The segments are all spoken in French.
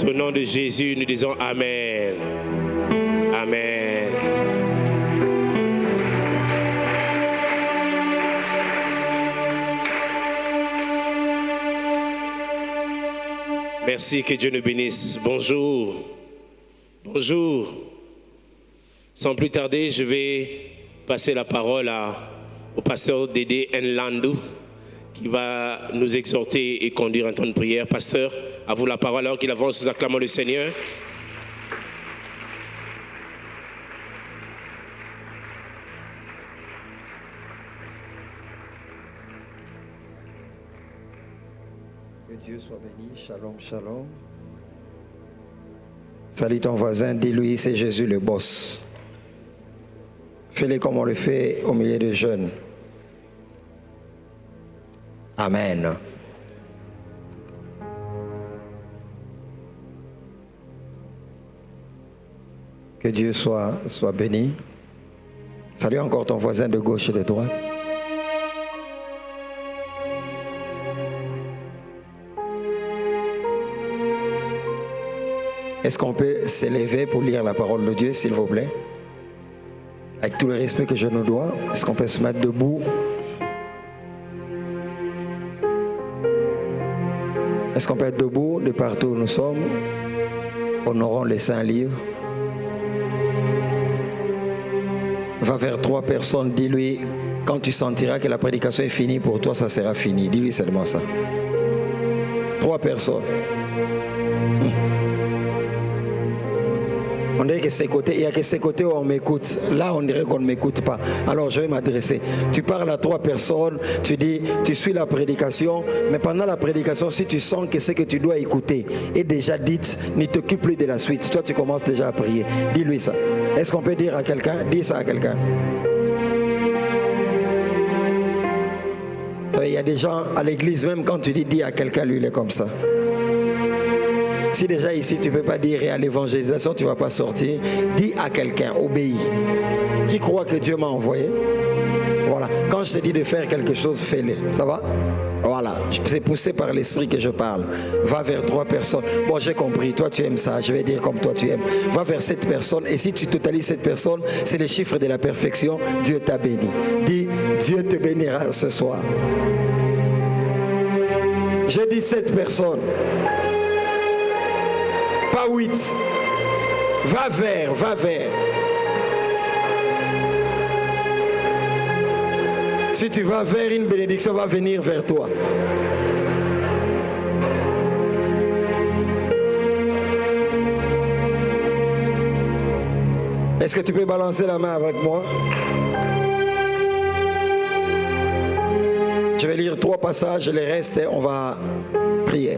Au nom de Jésus, nous disons Amen. Amen. Merci, que Dieu nous bénisse. Bonjour. Bonjour. Sans plus tarder, je vais passer la parole au pasteur Dédé Nlandou qui va nous exhorter et conduire un temps de prière. Pasteur, à vous la parole alors qu'il avance, nous acclamons le Seigneur. Que Dieu soit béni. Shalom, shalom. Salut ton voisin, dis-lui, c'est Jésus le boss. Fais-le comme on le fait au milieu des jeunes. Amen. Que Dieu soit béni. Salut encore ton voisin de gauche et de droite. Est-ce qu'on peut s'élever pour lire la parole de Dieu, s'il vous plaît? Avec tout le respect que je nous dois, est-ce qu'on peut se mettre debout? Est-ce qu'on peut être debout de partout où nous sommes? Honorons les saints livres. Va vers 3 personnes, dis-lui, quand tu sentiras que la prédication est finie, pour toi ça sera fini. Dis-lui seulement ça. 3 personnes. On dirait que ces côtés, il y a que ces côtés où on m'écoute. Là, on dirait qu'on ne m'écoute pas. Alors, je vais m'adresser. Tu parles à 3 personnes, tu dis, tu suis la prédication, mais pendant la prédication, si tu sens que ce que tu dois écouter est déjà dit, ne t'occupe plus de la suite. Toi, tu commences déjà à prier. Dis-lui ça. Est-ce qu'on peut dire à quelqu'un? Dis ça à quelqu'un. Il y a des gens à l'église, même quand tu dis à quelqu'un, lui, il est comme ça. Si déjà ici tu ne peux pas dire et à l'évangélisation tu ne vas pas sortir, dis à quelqu'un, obéis. Qui croit que Dieu m'a envoyé? Voilà. Quand je te dis de faire quelque chose, fais-le. Ça va? Voilà. C'est poussé par l'esprit que je parle. Va vers 3 personnes. Bon, j'ai compris. Toi, tu aimes ça. Je vais dire comme toi, tu aimes. Va vers 7 personnes. Et si tu totalises 7 personnes, c'est le chiffre de la perfection. Dieu t'a béni. Dis, Dieu te bénira ce soir. J'ai dit 7 personnes. Pas 8. Va vers. Si tu vas vers, une bénédiction va venir vers toi. Est-ce que tu peux balancer la main avec moi? Je vais lire 3 passages, les restes, on va prier.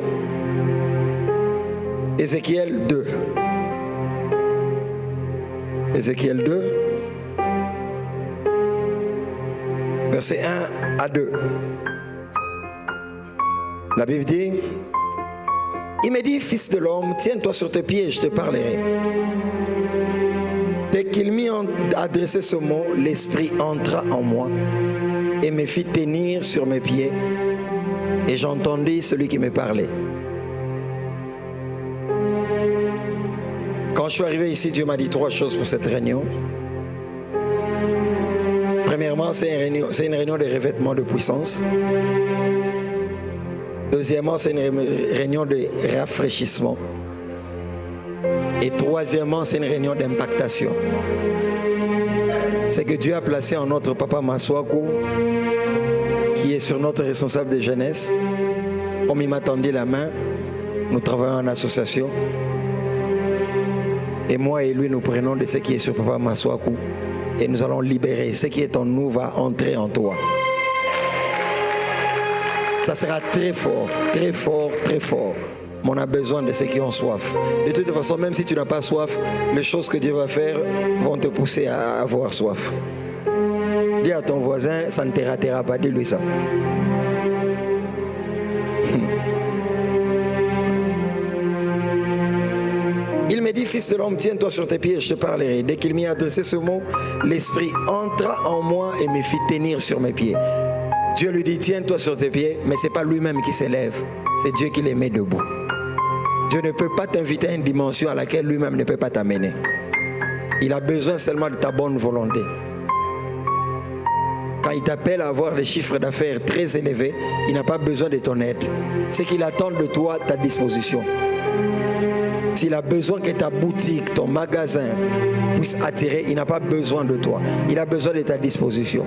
Ézéchiel 2. Ézéchiel 2. Versets 1 à 2. La Bible dit, il me dit, fils de l'homme, tiens-toi sur tes pieds et je te parlerai. Dès qu'il m'y a adressé ce mot, l'Esprit entra en moi et me fit tenir sur mes pieds. Et j'entendis celui qui me parlait. Quand je suis arrivé ici, Dieu m'a dit 3 choses pour cette réunion. Premièrement, c'est une réunion de revêtement de puissance. Deuxièmement, c'est une réunion de rafraîchissement. Et troisièmement, c'est une réunion d'impactation. C'est que Dieu a placé en notre papa Maswaku, qui est sur notre responsable de jeunesse. Comme il m'a tendu la main, nous travaillons en association. Et moi et lui, nous prenons de ce qui est sur papa Maswaku. Et nous allons libérer. Ce qui est en nous va entrer en toi. Ça sera très fort, très fort, très fort. Mais on a besoin de ceux qui ont soif. De toute façon, même si tu n'as pas soif, les choses que Dieu va faire vont te pousser à avoir soif. Dis à ton voisin, ça ne te ratera pas. Dis-lui ça. Il me dit, fils de l'homme, tiens-toi sur tes pieds et je te parlerai. Dès qu'il m'y a adressé ce mot, l'Esprit entra en moi et me fit tenir sur mes pieds. Dieu lui dit, tiens-toi sur tes pieds, mais ce n'est pas lui-même qui s'élève, c'est Dieu qui les met debout. Dieu ne peut pas t'inviter à une dimension à laquelle lui-même ne peut pas t'amener. Il a besoin seulement de ta bonne volonté. Quand il t'appelle à avoir des chiffres d'affaires très élevés, il n'a pas besoin de ton aide. C'est qu'il attend de toi ta disposition. S'il a besoin que ta boutique, ton magasin puisse attirer, il n'a pas besoin de toi. Il a besoin de ta disposition.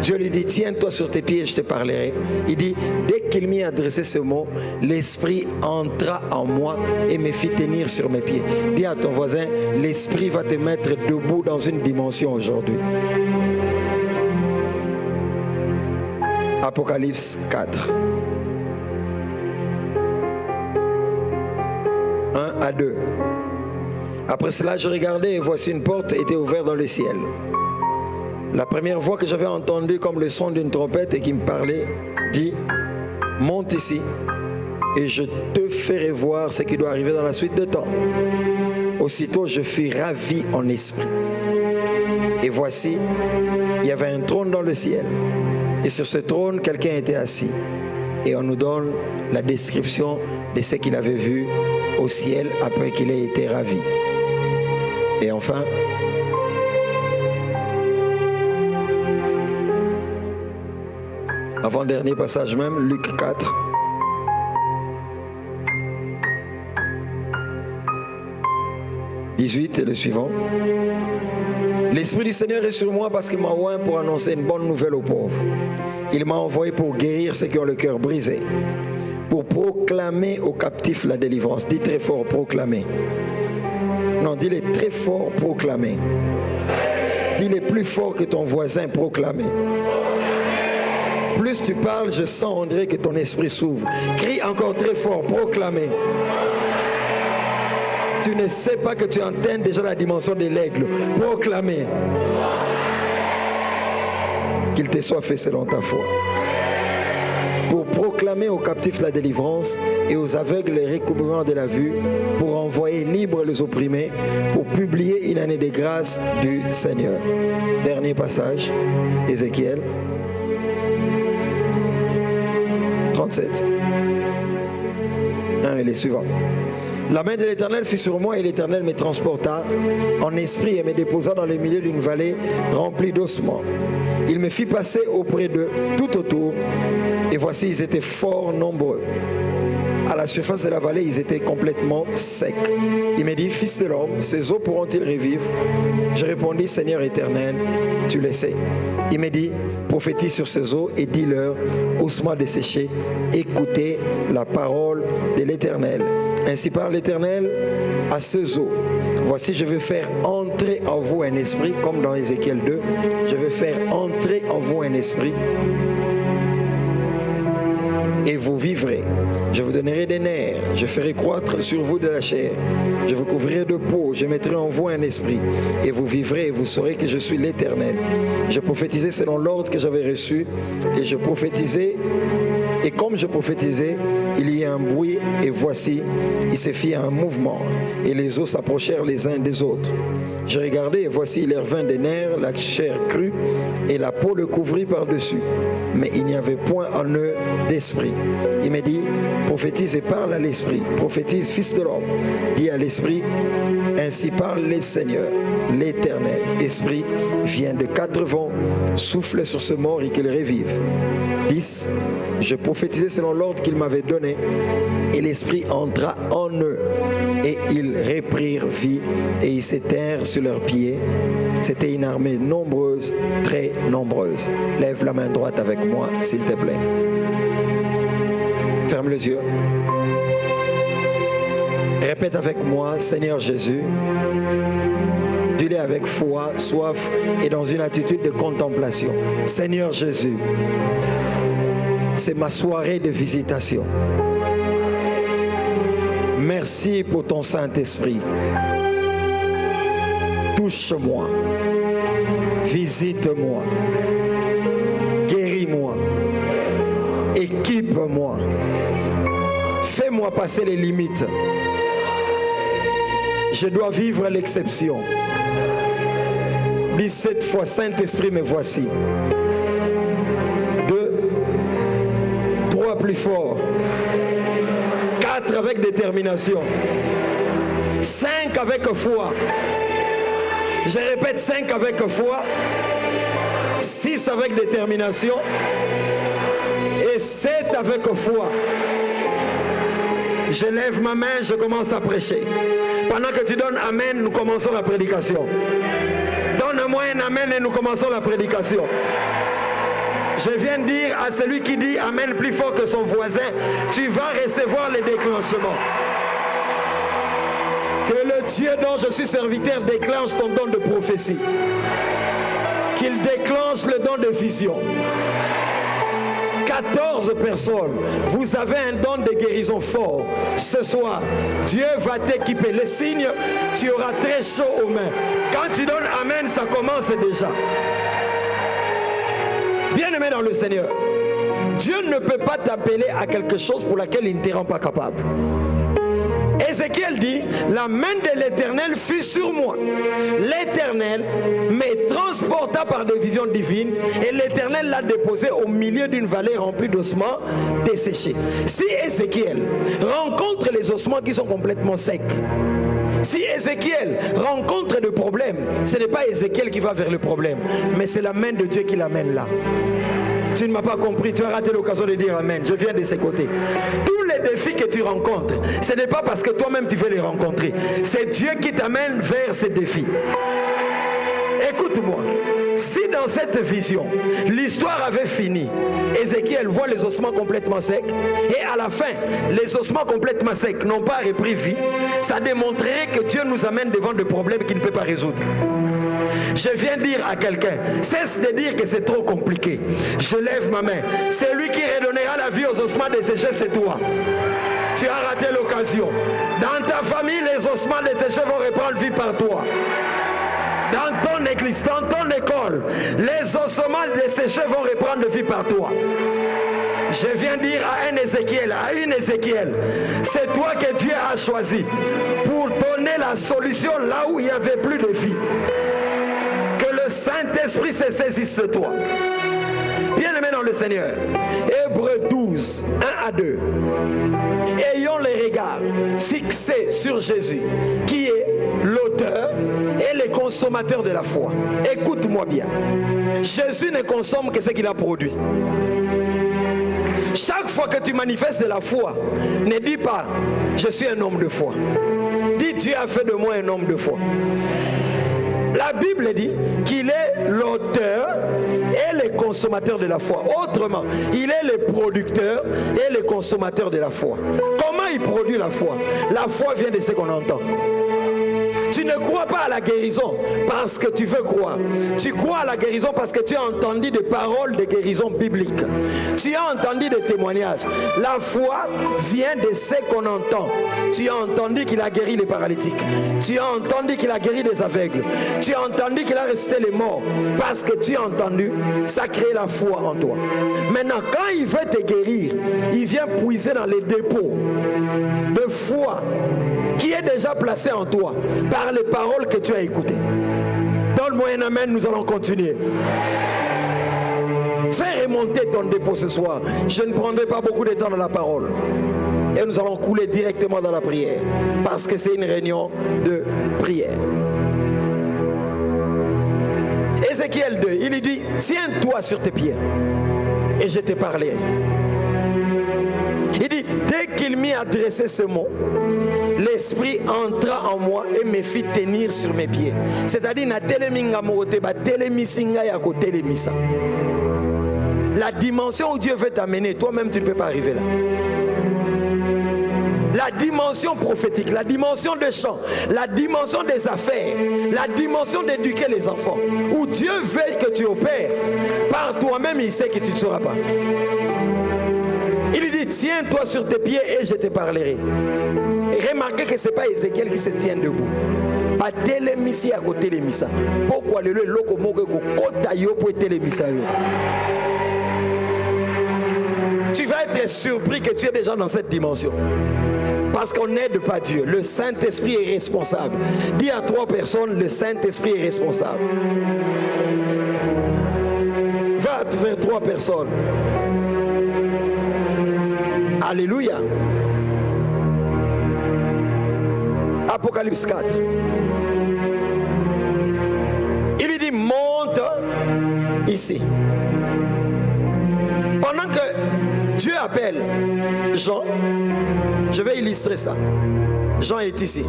Dieu lui dit, tiens-toi sur tes pieds et je te parlerai. Il dit, dès qu'il m'y a adressé ce mot, l'Esprit entra en moi et me fit tenir sur mes pieds. Dis à ton voisin, l'Esprit va te mettre debout dans une dimension aujourd'hui. Apocalypse 4. 1 à 2. Après cela, je regardais et voici une porte était ouverte dans le ciel. La première voix que j'avais entendue comme le son d'une trompette et qui me parlait dit, monte ici et je te ferai voir ce qui doit arriver dans la suite de temps. Aussitôt, je fus ravi en esprit. Et voici, il y avait un trône dans le ciel. Et sur ce trône, quelqu'un était assis. Et on nous donne la description de ce qu'il avait vu au ciel après qu'il ait été ravi. Et enfin, avant-dernier passage même, Luc 4. « 18 et le suivant. L'Esprit du Seigneur est sur moi parce qu'il m'a oint pour annoncer une bonne nouvelle aux pauvres. Il m'a envoyé pour guérir ceux qui ont le cœur brisé, pour proclamer aux captifs la délivrance. » Dis très fort, proclamer. Non, dis-le très fort, proclamer. Dis-le plus fort que ton voisin, proclamer. Plus tu parles, je sens, on dirait que ton esprit s'ouvre. Crie encore très fort, proclamer. Tu ne sais pas que tu entends déjà la dimension de l'aigle. Proclamer. Qu'il te soit fait selon ta foi. Pour proclamer aux captifs la délivrance et aux aveugles le recouvrement de la vue, pour envoyer libres les opprimés, pour publier une année de grâce du Seigneur. Dernier passage, Ézéchiel 37. 1 et les suivants. La main de l'Éternel fut sur moi et l'Éternel me transporta en esprit et me déposa dans le milieu d'une vallée remplie d'ossements. Il me fit passer auprès d'eux tout autour et voici ils étaient fort nombreux. À la surface de la vallée, ils étaient complètement secs. Il me dit, fils de l'homme, ces eaux pourront-ils revivre? Je répondis, Seigneur éternel, tu le sais. Il me dit, prophétise sur ces eaux et dis-leur, ossements desséchés, écoutez la parole de l'Éternel. Ainsi parle l'Éternel à ces eaux. Voici, je vais faire entrer en vous un esprit, comme dans Ézéchiel 2. Je vais faire entrer en vous un esprit et vous vivrez. Je vous donnerai des nerfs, je ferai croître sur vous de la chair, je vous couvrirai de peau, je mettrai en vous un esprit, et vous vivrez et vous saurez que je suis l'Éternel. Je prophétisais selon l'ordre que j'avais reçu, et je prophétisais, et comme je prophétisais, il y a un bruit, et voici, il se fit un mouvement, et les os s'approchèrent les uns des autres. Je regardais, et voici, il revint des nerfs, la chair crue, et la peau le couvrit par-dessus. Mais il n'y avait point en eux d'esprit. Il me dit, prophétise et parle à l'esprit. Prophétise, fils de l'homme. Dis à l'esprit, ainsi parle le Seigneur, l'Éternel. Esprit, vient de 4 vents, souffle sur ce mort et qu'il revive. 10. Je prophétisais selon l'ordre qu'il m'avait donné, et l'esprit entra en eux, et ils reprirent vie, et ils s'éteignirent sur leurs pieds. C'était une armée nombreuse, très nombreuse. Lève la main droite avec moi, s'il te plaît. Ferme les yeux. Répète avec moi, Seigneur Jésus. Dis-le avec foi, soif et dans une attitude de contemplation. Seigneur Jésus, c'est ma soirée de visitation. Merci pour ton Saint-Esprit. Touche-moi, visite-moi, guéris-moi, équipe-moi, fais-moi passer les limites. Je dois vivre l'exception. 17 fois, Saint-Esprit, me voici. 2, 3 plus fort, 4, 4 avec détermination. 5 avec foi. Je répète, 5 avec foi. 6 avec détermination. Et 7 avec foi. Je lève ma main, je commence à prêcher. Pendant que tu donnes Amen, nous commençons la prédication. Donne-moi un Amen et nous commençons la prédication. Je viens de dire à celui qui dit Amen plus fort que son voisin, tu vas recevoir les déclenchements. Que le Dieu dont je suis serviteur déclenche ton don de prophétie. Qu'il déclenche le don de vision. 14 personnes, vous avez un don de guérison fort. Ce soir, Dieu va t'équiper. Les signes, tu auras très chaud aux mains. Quand tu donnes Amen, ça commence déjà. Bien-aimé dans le Seigneur, Dieu ne peut pas t'appeler à quelque chose pour laquelle il ne te rend pas capable. Ézéchiel dit, la main de l'Éternel fut sur moi. L'Éternel me transporta par des visions divines et l'Éternel l'a déposé au milieu d'une vallée remplie d'ossements desséchés. Si Ézéchiel rencontre les ossements qui sont complètement secs, si Ézéchiel rencontre des problèmes, ce n'est pas Ézéchiel qui va vers le problème, mais c'est la main de Dieu qui l'amène là. Tu ne m'as pas compris, tu as raté l'occasion de dire Amen. Je viens de ces côtés. Tous les défis que tu rencontres, ce n'est pas parce que toi-même tu veux les rencontrer. C'est Dieu qui t'amène vers ces défis. Écoute-moi. Si dans cette vision, l'histoire avait fini, Ézéchiel voit les ossements complètement secs, et à la fin, les ossements complètement secs n'ont pas repris vie, ça démontrerait que Dieu nous amène devant des problèmes qu'il ne peut pas résoudre. Je viens dire à quelqu'un, cesse de dire que c'est trop compliqué. Je lève ma main. C'est lui qui redonnera la vie aux ossements desséchés, c'est toi. Tu as raté l'occasion. Dans ta famille, les ossements desséchés vont reprendre vie par toi. Dans ton église, dans ton école, les ossements desséchés vont reprendre vie par toi. Je viens dire à un Ézéchiel, à une Ézéchiel, c'est toi que Dieu a choisi pour donner la solution là où il n'y avait plus de vie. Le Saint-Esprit se saisisse de toi. Bien-aimé dans le Seigneur, Hébreux 12, 1 à 2. Ayons les regards fixés sur Jésus, qui est l'auteur et le consommateur de la foi. Écoute-moi bien. Jésus ne consomme que ce qu'il a produit. Chaque fois que tu manifestes de la foi, ne dis pas « Je suis un homme de foi ». Dis « Dieu a fait de moi un homme de foi ». La Bible dit qu'il est l'auteur et le consommateur de la foi. Autrement, il est le producteur et le consommateur de la foi. Comment il produit la foi? La foi vient de ce qu'on entend. Tu ne crois pas à la guérison parce que tu veux croire. Tu crois à la guérison parce que tu as entendu des paroles de guérison biblique. Tu as entendu des témoignages. La foi vient de ce qu'on entend. Tu as entendu qu'il a guéri les paralytiques. Tu as entendu qu'il a guéri les aveugles. Tu as entendu qu'il a ressuscité les morts. Parce que tu as entendu, ça crée la foi en toi. Maintenant, quand il veut te guérir, il vient puiser dans les dépôts de foi qui est déjà placé en toi par les paroles que tu as écoutées. Donne-moi un amen, nous allons continuer. Fais remonter ton dépôt ce soir. Je ne prendrai pas beaucoup de temps dans la parole. Et nous allons couler directement dans la prière. Parce que c'est une réunion de prière. Ézéchiel 2, il lui dit, tiens-toi sur tes pieds et je te parlerai. Il dit, dès qu'il m'y adressait ce mot, l'esprit entra en moi et me fit tenir sur mes pieds. C'est-à-dire, la dimension où Dieu veut t'amener, toi-même tu ne peux pas arriver là. La dimension prophétique, la dimension des chants, la dimension des affaires, la dimension d'éduquer les enfants, où Dieu veut que tu opères, par toi-même il sait que tu ne sauras pas. Il lui dit, tiens-toi sur tes pieds et je te parlerai. Et remarquez que ce n'est pas Ézéchiel qui se tient debout. Pas télémisi à côté de Misa. Pourquoi le loko moke ko kota yo pour télémisa yo? Tu vas être surpris que tu es déjà dans cette dimension. Parce qu'on n'aide pas Dieu. Le Saint-Esprit est responsable. Dis à 3 personnes, le Saint-Esprit est responsable. Va vers 3 personnes. Alléluia. Apocalypse 4. Il lui dit, monte ici. Pendant que Dieu appelle Jean, je vais illustrer ça. Jean est ici.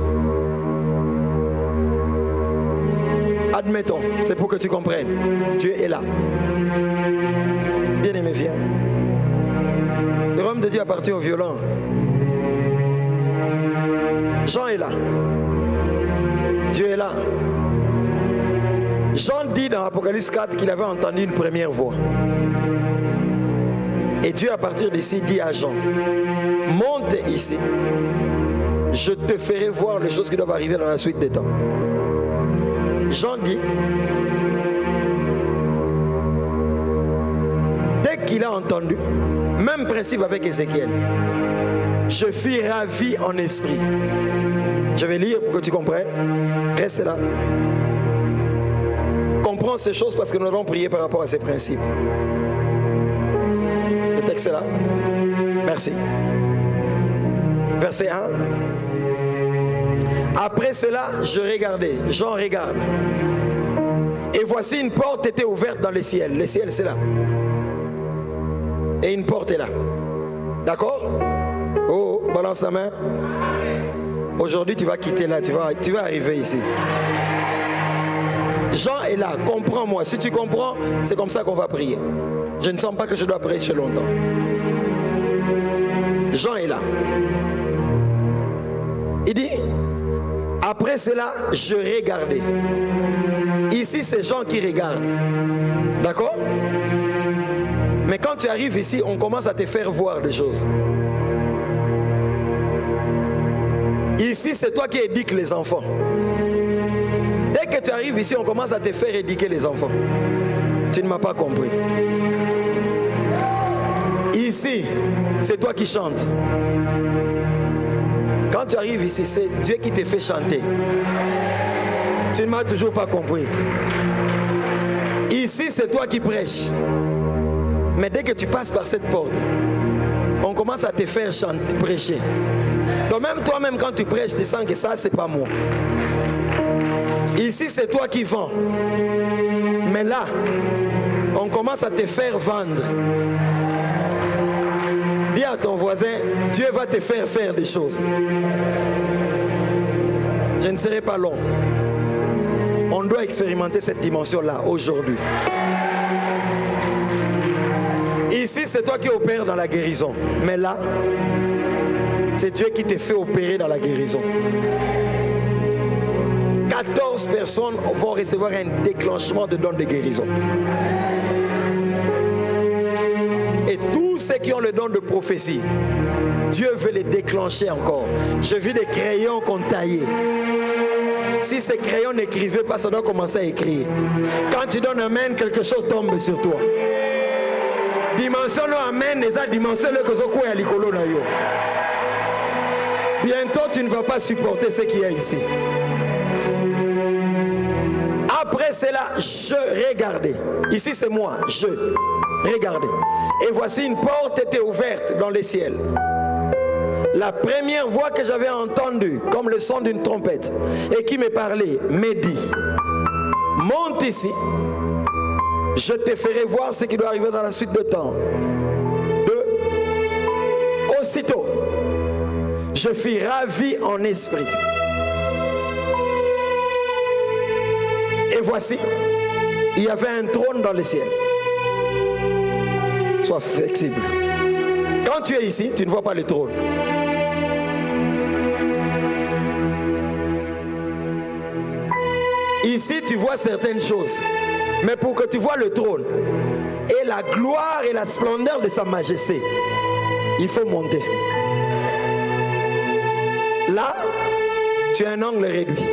Admettons, c'est pour que tu comprennes. Dieu est là. Bien-aimé, viens. Le royaume de Dieu appartient aux violents. Jean est là. Dieu est là. Jean dit dans Apocalypse 4 qu'il avait entendu une première voix. Et Dieu à partir d'ici dit à Jean, monte ici. Je te ferai voir les choses qui doivent arriver dans la suite des temps. Jean dit, dès qu'il a entendu, même principe avec Ézéchiel, je fus ravi en esprit. Je vais lire pour que tu comprennes. Reste là. Comprends ces choses parce que nous allons prier par rapport à ces principes. Le texte est là. Merci. Verset 1. Après cela, je regardais. Jean regarde. Et voici une porte était ouverte dans le ciel. Le ciel, c'est là. Et une porte est là. D'accord? Oh, balance la main. Aujourd'hui, tu vas quitter là. Tu vas arriver ici. Jean est là. Comprends-moi. Si tu comprends, c'est comme ça qu'on va prier. Je ne sens pas que je dois prêcher longtemps. Jean est là. Il dit, après cela, je regardais. Ici, c'est Jean qui regarde. D'accord? Mais quand tu arrives ici, on commence à te faire voir des choses. Ici, c'est toi qui éduques les enfants. Dès que tu arrives ici, on commence à te faire éduquer les enfants. Tu ne m'as pas compris. Ici, c'est toi qui chantes. Quand tu arrives ici, c'est Dieu qui te fait chanter. Tu ne m'as toujours pas compris. Ici, c'est toi qui prêches. Mais dès que tu passes par cette porte, on commence à te faire chanter, prêcher. Donc même toi-même, quand tu prêches, tu sens que ça, c'est pas moi. Ici, c'est toi qui vends. Mais là, on commence à te faire vendre. Dis à ton voisin, Dieu va te faire faire des choses. Je ne serai pas long. On doit expérimenter cette dimension-là aujourd'hui. Ici, c'est toi qui opères dans la guérison. Mais là, c'est Dieu qui te fait opérer dans la guérison. 14 personnes vont recevoir un déclenchement de don de guérison. Et tous ceux qui ont le don de prophétie, Dieu veut les déclencher encore. Je vis des crayons qu'on taillait. Si ces crayons n'écrivaient pas, ça doit commencer à écrire. Quand tu donnes amen, quelque chose tombe sur toi. Dimension no amen, les dimension le que zoko ya likolo na yo. Bientôt, tu ne vas pas supporter ce qu'il y a ici. Après cela, je regardais. Ici, c'est moi. Je regardais. Et voici une porte était ouverte dans le ciel. La première voix que j'avais entendue, comme le son d'une trompette, et qui me parlait, me dit, monte ici. Je te ferai voir ce qui doit arriver dans la suite de temps. Aussitôt, je fus ravi en esprit. Et voici, il y avait un trône dans le ciel. Sois flexible. Quand tu es ici, tu ne vois pas le trône. Ici, tu vois certaines choses. Mais pour que tu vois le trône et la gloire et la splendeur de sa majesté, il faut monter. Là, tu as un angle réduit.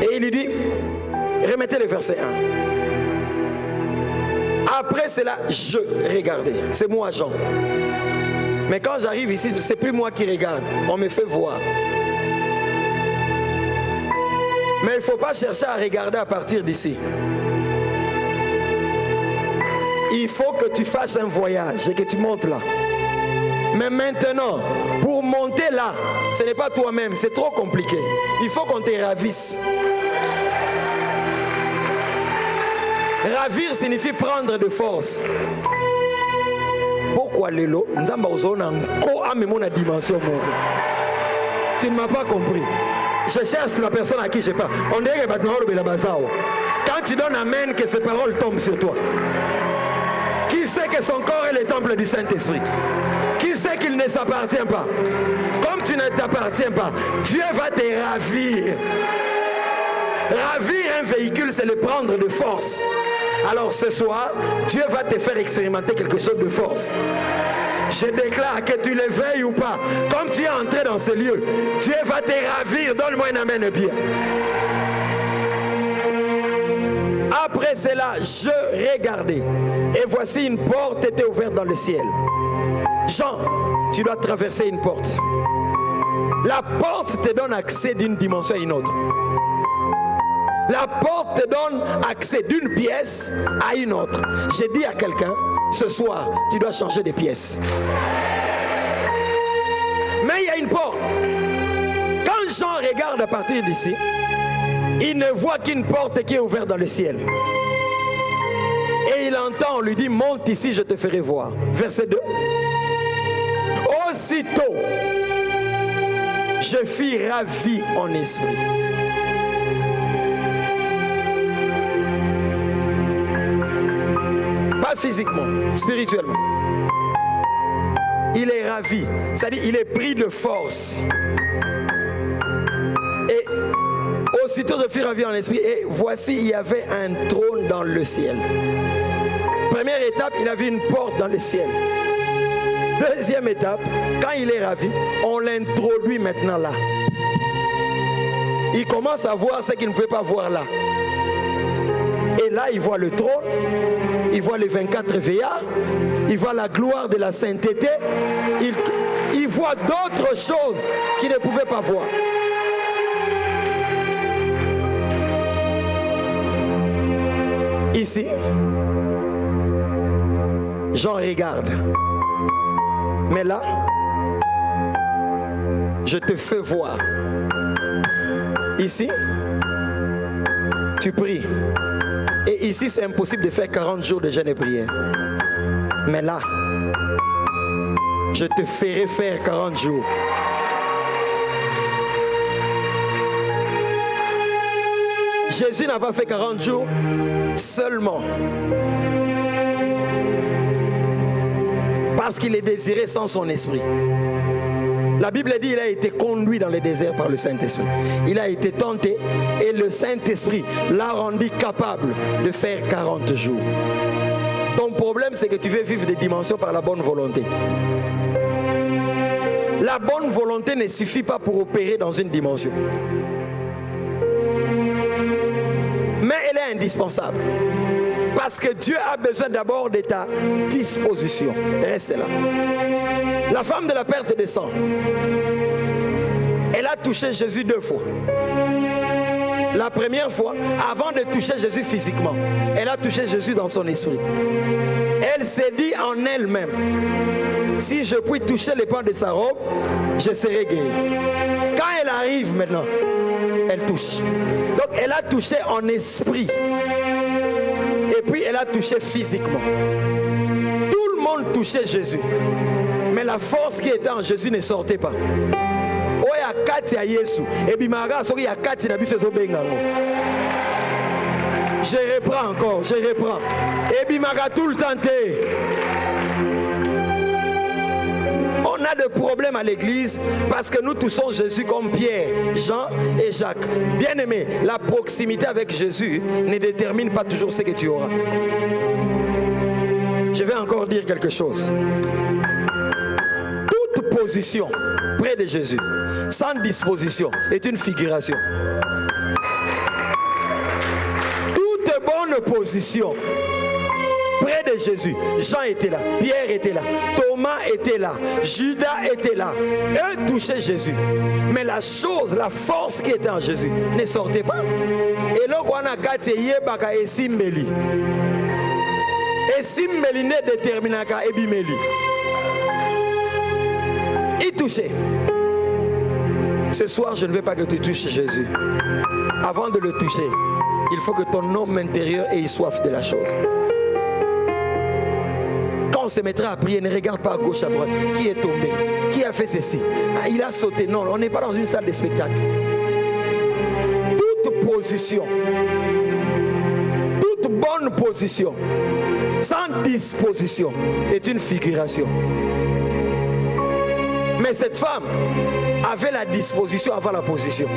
Et il lui dit, remettez le verset 1. Après cela, je regardais. C'est moi, Jean. Mais quand j'arrive ici, c'est plus moi qui regarde. On me fait voir. Mais il ne faut pas chercher à regarder à partir d'ici. Il faut que tu fasses un voyage et que tu montes là. Mais maintenant, pour monter là, ce n'est pas toi-même, c'est trop compliqué. Il faut qu'on te ravisse. Ravir signifie prendre de force. Pourquoi Lélo? Tu ne m'as pas compris. Je cherche la personne à qui je parle. On dirait que quand tu donnes amen, que ces paroles tombent sur toi. Qui sait que son corps est le temple du Saint-Esprit? Qui sait qu'il ne s'appartient pas? Comme tu ne t'appartiens pas, Dieu va te ravir. Ravir un véhicule, c'est le prendre de force. Alors ce soir, Dieu va te faire expérimenter quelque chose de force. Je déclare que tu le veuilles ou pas, comme tu es entré dans ce lieu, Dieu va te ravir. Donne-moi un amen bien. Après cela, je regardais, et voici une porte était ouverte dans le ciel. Jean, tu dois traverser une porte. La porte te donne accès d'une dimension à une autre. La porte te donne accès d'une pièce à une autre. J'ai dit à quelqu'un, ce soir, tu dois changer de pièce. Mais il y a une porte. Quand Jean regarde à partir d'ici, il ne voit qu'une porte qui est ouverte dans le ciel. Et il entend, on lui dit, monte ici, je te ferai voir. Verset 2. Aussitôt, je fus ravi en esprit. Pas physiquement, spirituellement. Il est ravi, c'est-à-dire il est pris de force. Et aussitôt je fus ravi en esprit, et voici il y avait un trône dans le ciel. Première étape, il a vu une porte dans le ciel. Deuxième étape, quand il est ravi, on l'introduit maintenant là. Il commence à voir ce qu'il ne pouvait pas voir là. Et là, il voit le trône, il voit les 24 veillards, il voit la gloire de la sainteté, il voit d'autres choses qu'il ne pouvait pas voir. Ici, Jean regarde. Mais là, je te fais voir. Ici, tu pries. Et ici, c'est impossible de faire 40 jours de jeûne et prière. Mais là, je te ferai faire 40 jours. Jésus n'a pas fait 40 jours seulement parce qu'il est désiré sans son esprit. La Bible dit qu'il a été conduit dans le désert par le Saint-Esprit. Il a été tenté et le Saint-Esprit l'a rendu capable de faire 40 jours. Ton problème, c'est que tu veux vivre des dimensions par la bonne volonté. La bonne volonté ne suffit pas pour opérer dans une dimension. Mais elle est indispensable. Parce que Dieu a besoin d'abord de ta disposition. Reste là. La femme de la perte de sang, elle a touché Jésus 2 fois. La première fois, avant de toucher Jésus physiquement, elle a touché Jésus dans son esprit. Elle s'est dit en elle-même, si je puis toucher les pans de sa robe, je serai guéri. Quand elle arrive maintenant, elle touche. Donc elle a touché en esprit. Et puis elle a touché physiquement. Tout le monde touchait Jésus. Mais la force qui était en Jésus ne sortait pas. Oya kati ya Yesu. Ebimara soki ya kati na biso ezobengango. Je reprends encore, je reprends. Ebimara tout le temps te. On a des problèmes à l'église parce que nous touchons Jésus comme Pierre, Jean et Jacques. Bien-aimé, la proximité avec Jésus ne détermine pas toujours ce que tu auras. Je vais encore dire quelque chose. Toute position près de Jésus, sans disposition, est une figuration. Toute bonne position près de Jésus, Jean était là, Pierre était là, Thomas était là, Judas était là. Eux touchaient Jésus. Mais la chose, la force qui était en Jésus ne sortait pas. Et là, on a gâté Yebaka et Simbeli. Et Simbeli ne déterminaka Ebimeli. toucher. Ce soir, je ne veux pas que tu touches Jésus. Avant de le toucher, il faut que ton homme intérieur ait soif de la chose. Quand on se mettra à prier, ne regarde pas à gauche, à droite. Qui est tombé? Qui a fait ceci? Il a sauté. Non, on n'est pas dans une salle de spectacle. Toute position, toute bonne position, sans disposition, est une figuration. Mais cette femme avait la disposition avant la position.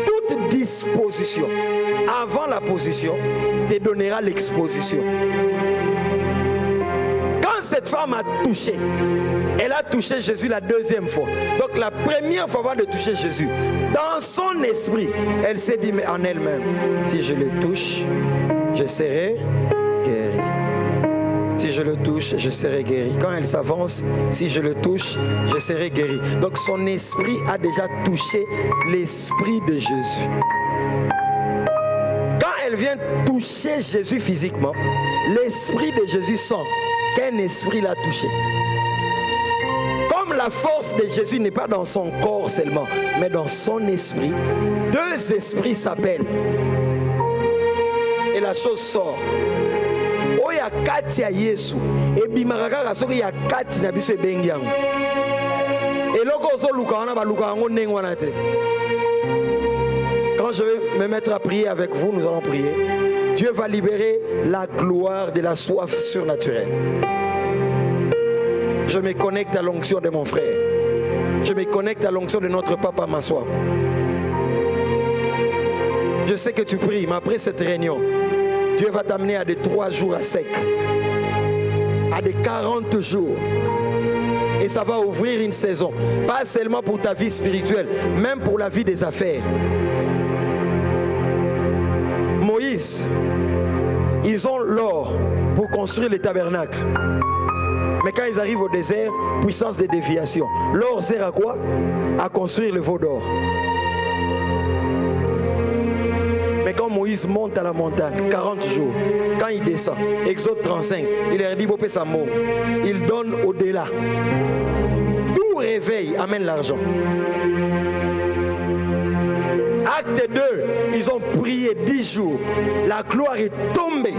Toute disposition avant la position te donnera l'exposition. Quand cette femme a touché, elle a touché Jésus la deuxième fois. Donc la première fois avant de toucher Jésus, dans son esprit, elle s'est dit mais en elle-même, si je le touche, je serai guéri. Si je le touche, je serai guéri. Quand elle s'avance, si je le touche, je serai guéri. Donc son esprit a déjà touché l'esprit de Jésus. Quand elle vient toucher Jésus physiquement, l'esprit de Jésus sent qu'un esprit l'a touché. Comme la force de Jésus n'est pas dans son corps seulement, mais dans son esprit, deux esprits s'appellent. Et la chose sort. Oya kati ya Yesu ebimakaka soki ya kati na biso ebengi yango eloko ozo luka wana baluka yango ndenge wana te. Quand je vais me mettre à prier avec vous, nous allons prier. Dieu va libérer la gloire de la soif surnaturelle. Je me connecte à l'onction de mon frère. Je me connecte à l'onction de notre papa Maswako. Je sais que tu pries, mais après cette réunion, Dieu va t'amener à des 3 jours à sec, à des 40 jours. Et ça va ouvrir une saison, pas seulement pour ta vie spirituelle, même pour la vie des affaires. Moïse, ils ont l'or pour construire les tabernacles. Mais quand ils arrivent au désert, puissance de déviation. L'or sert à quoi? À construire le veau d'or. Mais quand Moïse monte à la montagne, 40 jours, quand il descend, Exode 35, il leur dit, il donne au-delà. Tout réveil amène l'argent. Acte 2, ils ont prié 10 jours. La gloire est tombée.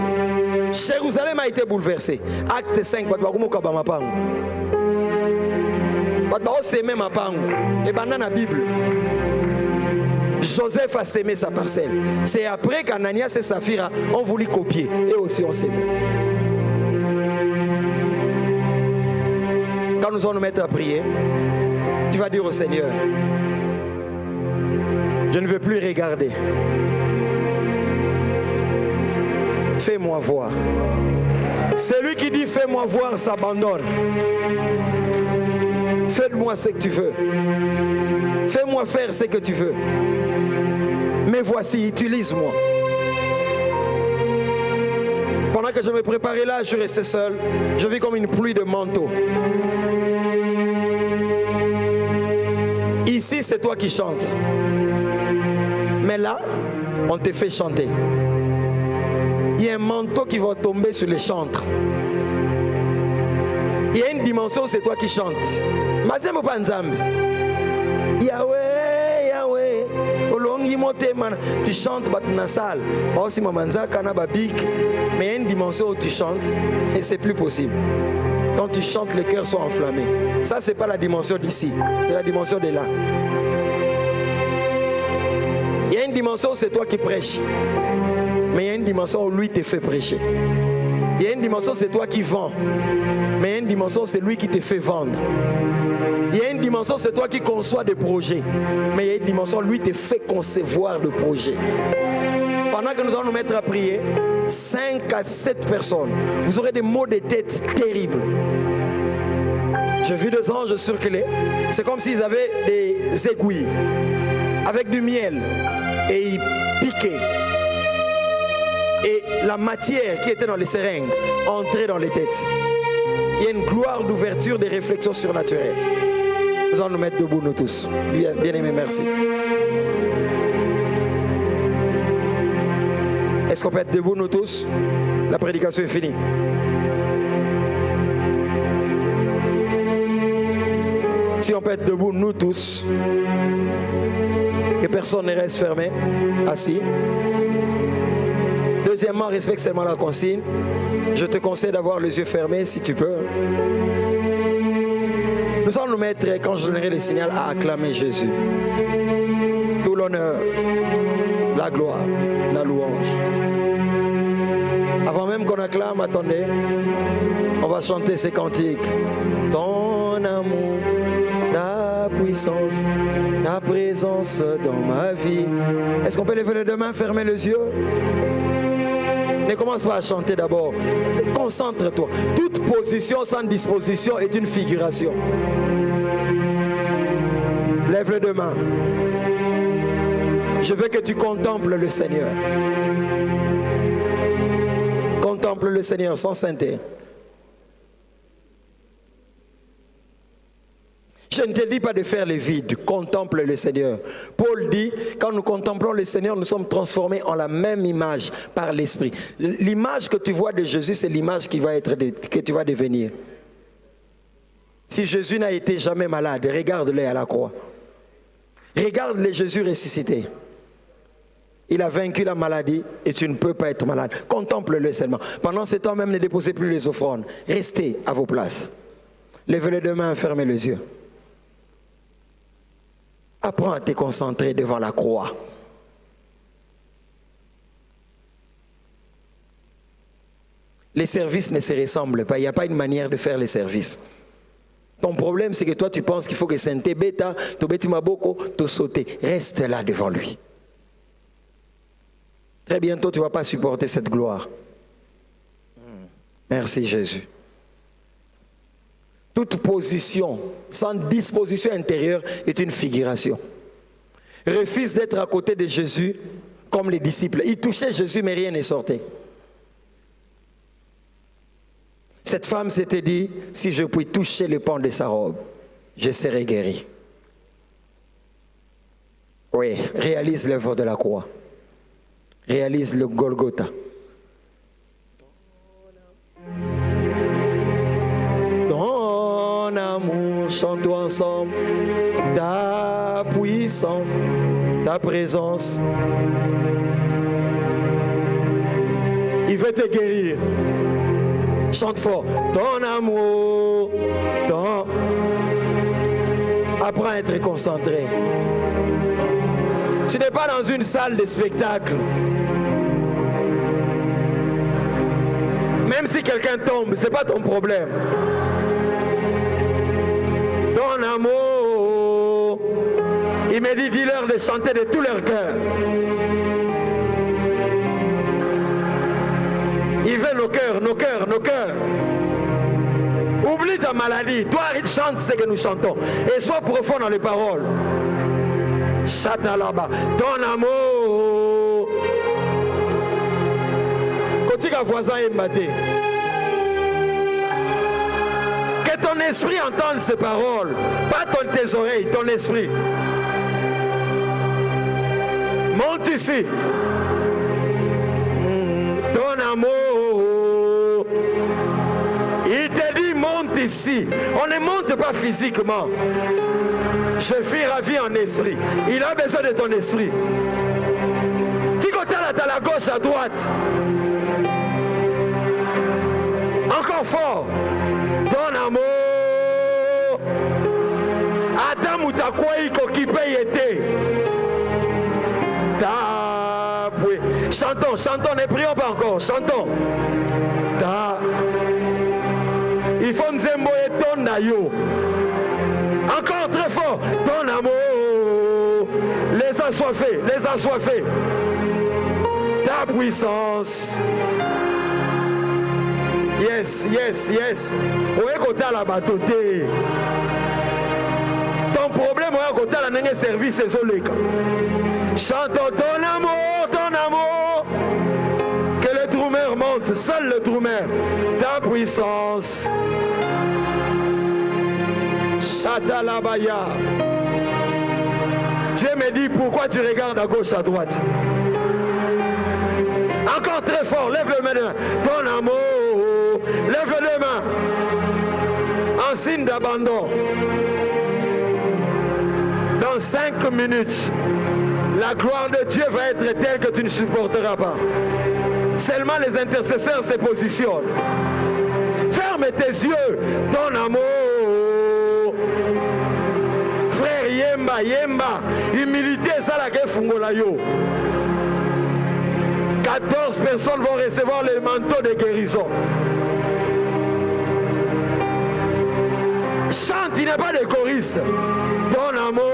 Jérusalem a été bouleversée. Acte 5, c'est même à Pango. Et dans la Bible, Joseph a sémé sa parcelle. C'est après qu'Ananias et Saphira ont voulu copier. Et aussi ont sémé. Quand nous allons nous mettre à prier, tu vas dire au Seigneur, je ne veux plus regarder. Fais-moi voir. Celui qui dit fais-moi voir s'abandonne. Fais-moi ce que tu veux. Fais-moi faire ce que tu veux. Mais voici, utilise-moi. Pendant que je me préparais là, je restais seul. Je vis comme une pluie de manteaux. Ici, c'est toi qui chantes. Mais là, on te fait chanter. Il y a un manteau qui va tomber sur les chantres. Il y a une dimension où c'est toi qui chantes. Yahweh, Yahweh. Tu chantes dans la salle. Mais il y a une dimension où tu chantes et c'est plus possible. Quand tu chantes, les cœurs sont enflammés. Ça, c'est pas la dimension d'ici. C'est la dimension de là. Il y a une dimension où c'est toi qui prêches. Mais il y a une dimension où lui te fait prêcher. Il y a une dimension où c'est toi qui vends. Mais il y a une dimension où c'est lui qui te fait vendre. Il y a une dimension où c'est toi qui conçois des projets. Mais il y a une dimension où lui te fait concevoir le projet. Pendant que nous allons nous mettre à prier, 5 à 7 personnes, vous aurez des maux de tête terribles. J'ai vu 2 anges circuler. C'est comme s'ils avaient des aiguilles avec du miel et ils piquaient. Et la matière qui était dans les seringues entrait dans les têtes. Il y a une gloire d'ouverture des réflexions surnaturelles. Nous allons nous mettre debout, nous tous. Bien aimés, merci. Est-ce qu'on peut être debout, nous tous? La prédication est finie. Si on peut être debout, nous tous. Que personne ne reste fermé, assis. Deuxièmement, respecte seulement la consigne. Je te conseille d'avoir les yeux fermés si tu peux. Nous allons nous mettre, quand je donnerai le signal, à acclamer Jésus. Tout l'honneur, la gloire, la louange. Avant même qu'on acclame, attendez, on va chanter ces cantiques. Ton amour, ta puissance, ta présence dans ma vie. Est-ce qu'on peut lever les deux mains, fermer les yeux? Ne commence pas à chanter d'abord. Concentre-toi. Toute position sans disposition est une figuration. Lève les deux mains. Je veux que tu contemples le Seigneur. Contemple le Seigneur sans sainteté. Je ne te dis pas de faire le vide, contemple le Seigneur. Paul dit, quand nous contemplons le Seigneur, nous sommes transformés en la même image par l'Esprit. L'image que tu vois de Jésus, c'est l'image que tu vas devenir. Si Jésus n'a été jamais malade, regarde-le à la croix. Regarde-le Jésus ressuscité. Il a vaincu la maladie et tu ne peux pas être malade. Contemple-le seulement. Pendant ce temps même, ne déposez plus les offrandes. Restez à vos places. Levez les deux mains, fermez les yeux. Apprends à te concentrer devant la croix. Les services ne se ressemblent pas. Il n'y a pas une manière de faire les services. Ton problème, c'est que toi, tu penses qu'il faut que Sainte Beta, Tobeti Maboko, te sauter. Reste là devant lui. Très bientôt, tu ne vas pas supporter cette gloire. Merci Jésus. Toute position sans disposition intérieure est une figuration. Refuse d'être à côté de Jésus comme les disciples. Ils touchaient Jésus mais rien ne sortait. Cette femme s'était dit, si je puis toucher le pan de sa robe, je serai guéri. Oui, réalise l'œuvre de la croix. Réalise le Golgotha. Ton amour, chantons ensemble, ta puissance, ta présence. Il veut te guérir. Chante fort. Ton amour, ton... Apprends à être concentré. Tu n'es pas dans une salle de spectacle. Même si quelqu'un tombe, ce n'est pas ton problème. Ton amour, il me dit, dis-leur de chanter de tout leur cœur. Il veut nos cœurs, nos cœurs, nos cœurs. Oublie ta maladie. Toi, chante ce que nous chantons. Et sois profond dans les paroles. Chante là-bas. Ton amour. Kotika voisin est maté. Que ton esprit entende ces paroles. Pas tes oreilles, ton esprit. Monte ici. Ton amour. Il te dit monte ici. On ne monte pas physiquement. Je suis ravi en esprit. Il a besoin de ton esprit. Tu côté là, à la gauche, à droite. Encore fort. Ton amour. Adam ou ta quoi il occupé était. Chantons, chantons, ne prions pas encore, chantons. Il faut nous aimer ton aïe. Encore très fort, ton amour. Les assoiffés, les assoiffés. Ta puissance. Yes, yes, yes. On est content à la batoté. Ton problème, on est content à la service, c'est ça. Chantons ton amour, ton amour. Que le drummer monte, seul le drummer. Ta puissance. Chatalabaya. Dieu me dit pourquoi tu regardes à gauche, à droite. Encore très fort, lève le main. Ton amour. Lève les mains. En signe d'abandon. Dans 5 minutes, la gloire de Dieu va être telle que tu ne supporteras pas. Seulement les intercesseurs se positionnent. Ferme tes yeux, ton amour. Frère, yemba, yemba. Humilité, ça la que fungola yo. 14 personnes vont recevoir le manteau de guérison. Chante, il n'y a pas de choriste. Ton amour,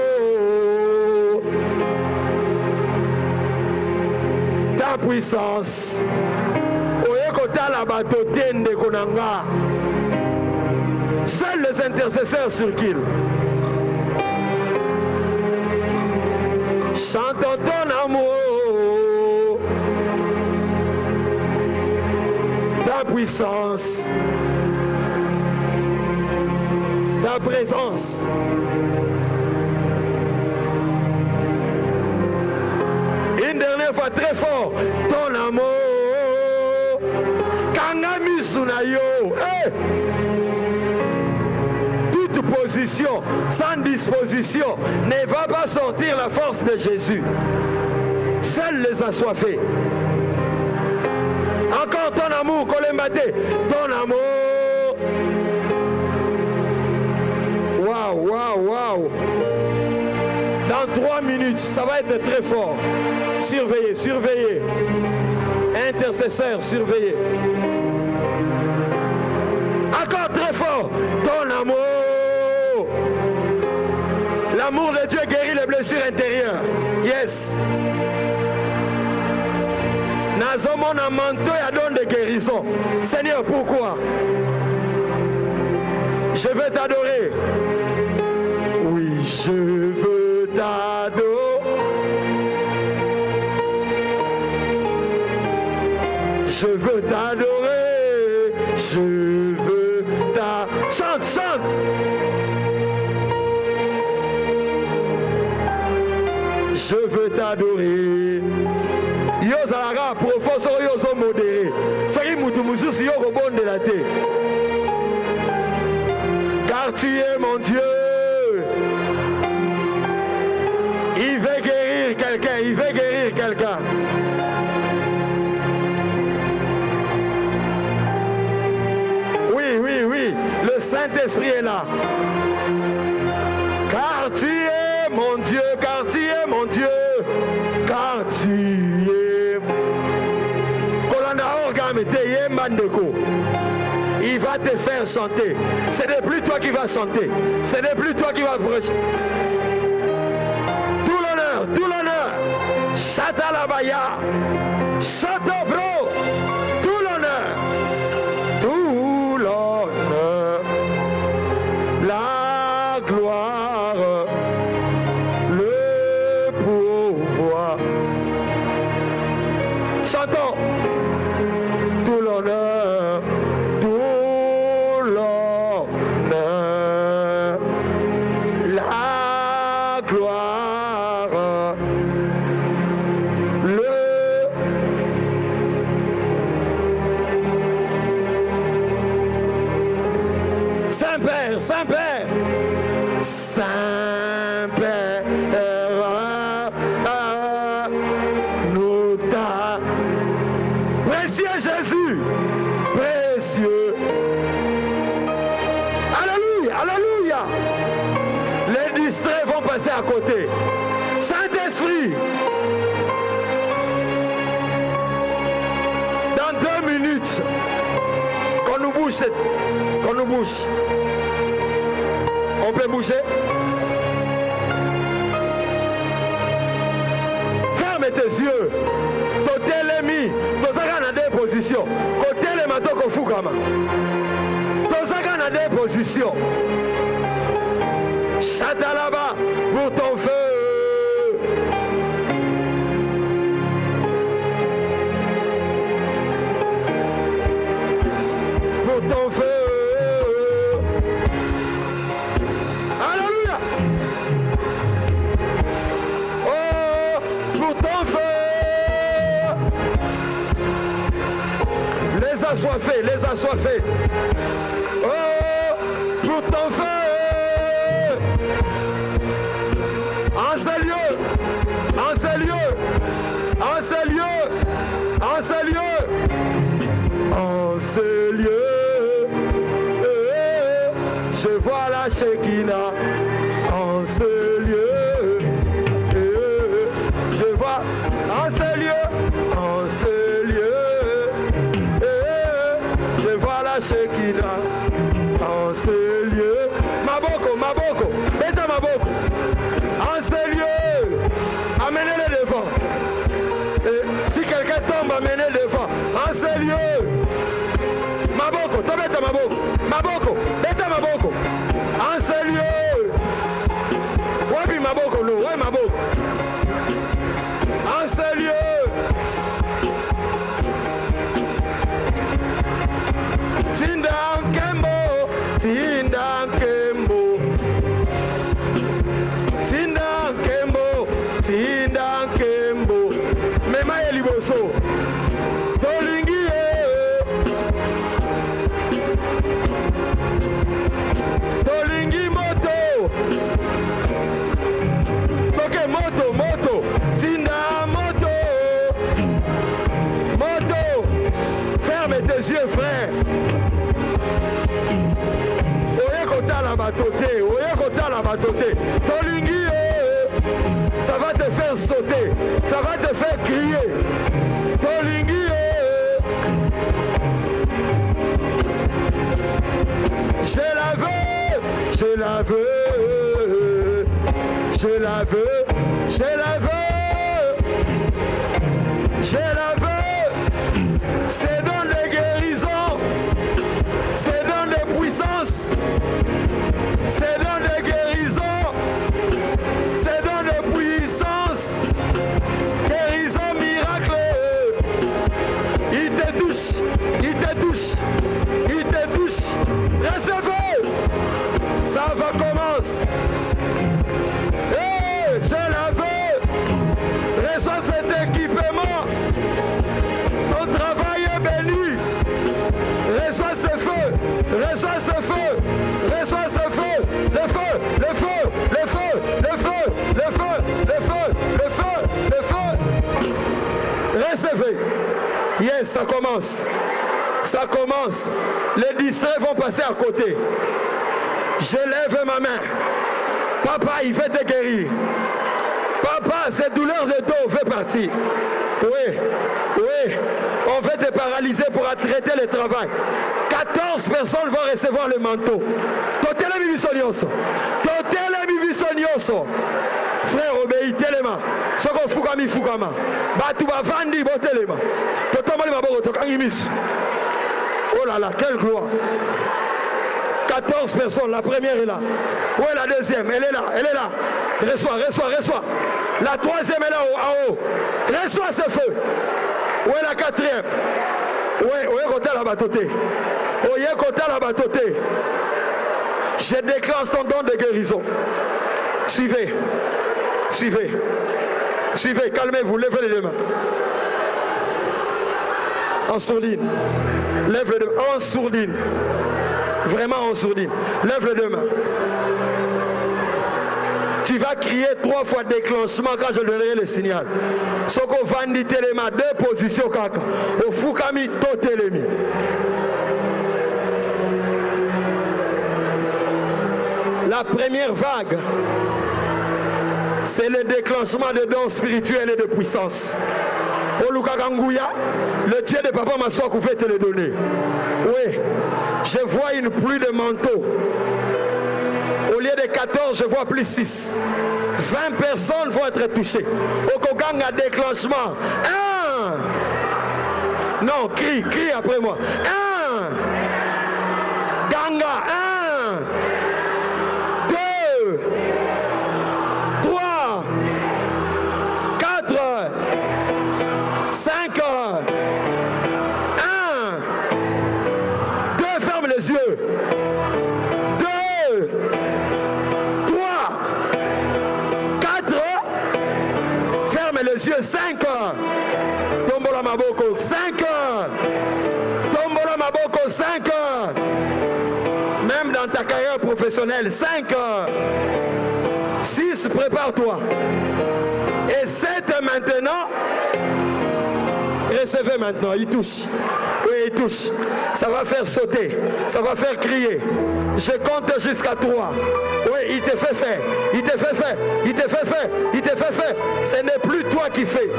ta puissance. Oyekota la batotende konanga. Seuls les intercesseurs circulent. Chantons ton amour, ta puissance, ta présence. Une dernière fois très fort, ton amour. Kangami sunayo. Hey! Toute position sans disposition ne va pas sortir la force de Jésus. Seuls les assoiffés. Encore ton amour, Kolembate, ton amour. Waouh, waouh, waouh. Dans 3 minutes, ça va être très fort. Surveillez, surveillez. Intercesseurs, surveillez. Encore très fort. Ton amour. L'amour de Dieu guérit les blessures intérieures. Yes. Nazomon a manteau et a don de guérison. Seigneur, pourquoi? Je veux t'adorer. Oui, je veux t'adorer. Je veux t'adorer. Je veux t'adorer. Chante, chante. Je veux t'adorer. Yo zalaga professeur yo so modéré. Soki mutu mususu yo kobonde la te. Car tu es mon Dieu. Il veut guérir quelqu'un, il veut guérir quelqu'un. Oui, oui, oui, le Saint-Esprit est là. Car tu es mon Dieu, car tu es mon Dieu, car tu es. Kolanda organe te mandeko. Il va te faire chanter. Ce n'est plus toi qui vas chanter. Ce n'est plus toi qui vas prêcher. Tout l'honneur, tout l'honneur. Chata la baya. Chata bro. Tout l'honneur. Tout l'honneur. La gloire. Le pouvoir. Chantons. Tout l'honneur. La gloire, le Saint-Père, Saint-Père, Saint-Père, nous t'a précieux Jésus, précieux. Alléluia, alléluia. Les distraits vont passer à côté. Saint-Esprit, dans 2 minutes, qu'on nous bouge, qu'on nous bouge. On peut bouger. Ferme tes yeux. Côté l'ennemi, Tozaka dans 2 positions. Côté les matoko fukama. Tozaka dans 2 positions. Chante là-bas pour ton feu. Pour ton feu. Alléluia. Oh, pour ton feu. Les assoiffés, les assoiffés. Oh, pour ton feu. Shekinah en ce lieu. Je vois en ce lieu, en ce lieu. Je vois la Shekinah en ce lieu. Maboko, bêta Maboko. En ce lieu, amenez-le devant. Si quelqu'un tombe, amenez-le devant. En ce lieu. Maboko, tobeta Maboko. Maboko, bêta Maboko. En ce lieu. Wabi Maboko, nous, ouais Maboko. En ce lieu. Tindan Kembo, Tindan Kembo. Tindan Kembo, Tindan Kembo. Mema Eliboso. Tolingi. Tolingi moto. Ok, moto. Tinda moto. Moto. Ferme tes yeux, frère. La batoté. Tolingi, ça va te faire sauter, ça va te faire crier. Tolingi, je la veux, je la veux, je la veux, je la veux, je la veux. C'est dans les guérisons, c'est dans les puissances. C'est dans des guérisons, c'est dans des puissances, guérison, miracle. Il te touche, il te touche, il te touche. Recevez, ça va commencer. Hey, je la veux. Reçois cet équipement. Ton travail est béni. Reçois ce feu, reçois ce feu, reçois ce feu. Le feu, le feu, le feu, le feu, le feu, le feu, le feu, le feu. Recevez. Yes, ça commence. Ça commence. Les distraits vont passer à côté. Je lève ma main. Papa, il fait te guérir. Papa, cette douleur de dos fait partie. Oui. On va te paralyser pour traiter le travail. 14 personnes vont recevoir le manteau. Totele Bibisonioso. Frère, obéis tellement. Soko fukami fukama. Batu bavandi botelema. Totomali maboko tokangimis. Oh là là, quelle gloire. 14 personnes, la première est là. Où est la deuxième? Elle est là. Reçois. La troisième est là en haut. Reçois ce feu. Où est la quatrième? Où est côté la batoté? Où est côté la batoté? Je déclenche ton don de guérison. Suivez, calmez-vous, levez les deux mains. En sourdine. Lève les deux mains. En sourdine. Vraiment en sourdine. Lève les deux mains. Tu vas crier 3 fois déclenchement quand je donnerai le signal. Soko vandi telema, 2 positions kaka. Au fukami to telemi. La première vague, c'est le déclenchement de dons spirituels et de puissance. Au Lukakangouya, le Dieu de Papa Massoua pouvait te le donner. Oui, je vois une pluie de manteaux. Au lieu de 14, je vois plus 6. 20 personnes vont être touchées. Au Kokanga déclenchement. 1. Non, crie après moi. 1. Ganga, 1. 2. 3. 4. 5. 1. 2. Ferme les yeux. 2. 3. 4. Ferme les yeux. 5. Tombola Maboko. 5. Tombola Maboko. 5. Même dans ta carrière professionnelle. 5. 6. Prépare-toi. Et 7 maintenant. Recevez maintenant, il touche. Oui, il touche. Ça va faire sauter, ça va faire crier. Je compte jusqu'à 3. Oui, il te fait faire, il te fait faire, il te fait faire, il te fait faire. Ce n'est plus toi qui fais.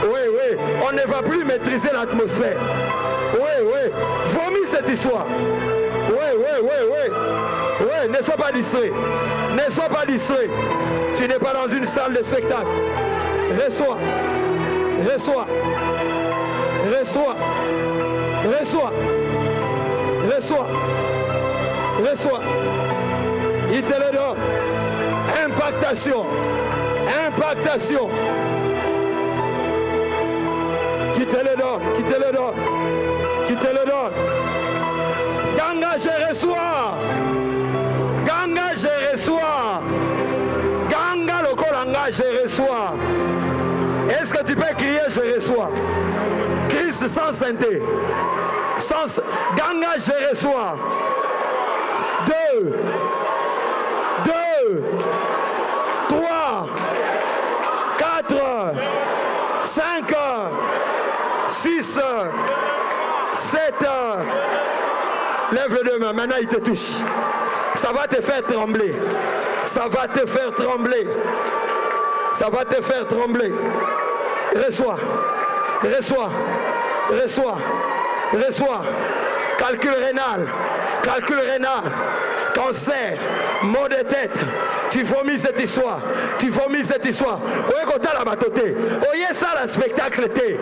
Oui, oui, on ne va plus maîtriser l'atmosphère. Oui, oui, vomis cette histoire. Oui, oui, oui, oui. Oui, ne sois pas distrait. Ne sois pas distrait. Tu n'es pas dans une salle de spectacle. Reçois. Reçois. Reçois. Reçois. Reçois. Reçois. Il te le donne. Impactation. Impactation. Qui te le donne. Qui te le donne. Qui te le donne. Ganga, je reçois. Ganga, je reçois. Ganga, le kolanga, je reçois. Est-ce que tu peux crier, je reçois? Christ sans santé. Sans Ganga, je reçois. 2, 2, 3, 4, 5, 6, 7. Lève le deux mains. Maintenant, il te touche. Ça va te faire trembler. Ça va te faire trembler. Ça va te faire trembler. Reçois. Reçois. Reçois. Reçois. Calcul rénal. Calcul rénal. Cancer. Maux de tête. Tu vomis cette histoire. Tu vomis cette histoire. Oye kota la batote. Oye ça le spectacle té.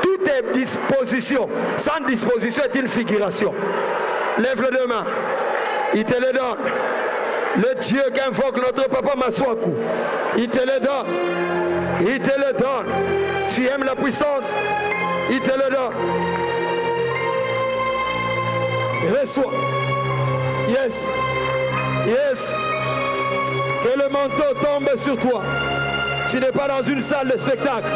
Tout est disposition. Sans disposition est une figuration. Lève le deux mains. Il te le donne. Le Dieu qu'invoque notre papa Maswaku. Il te le donne. Il te le donne. Tu aimes la puissance. Il te le donne. Reçois. Yes. Yes. Que le manteau tombe sur toi. Tu n'es pas dans une salle de spectacle.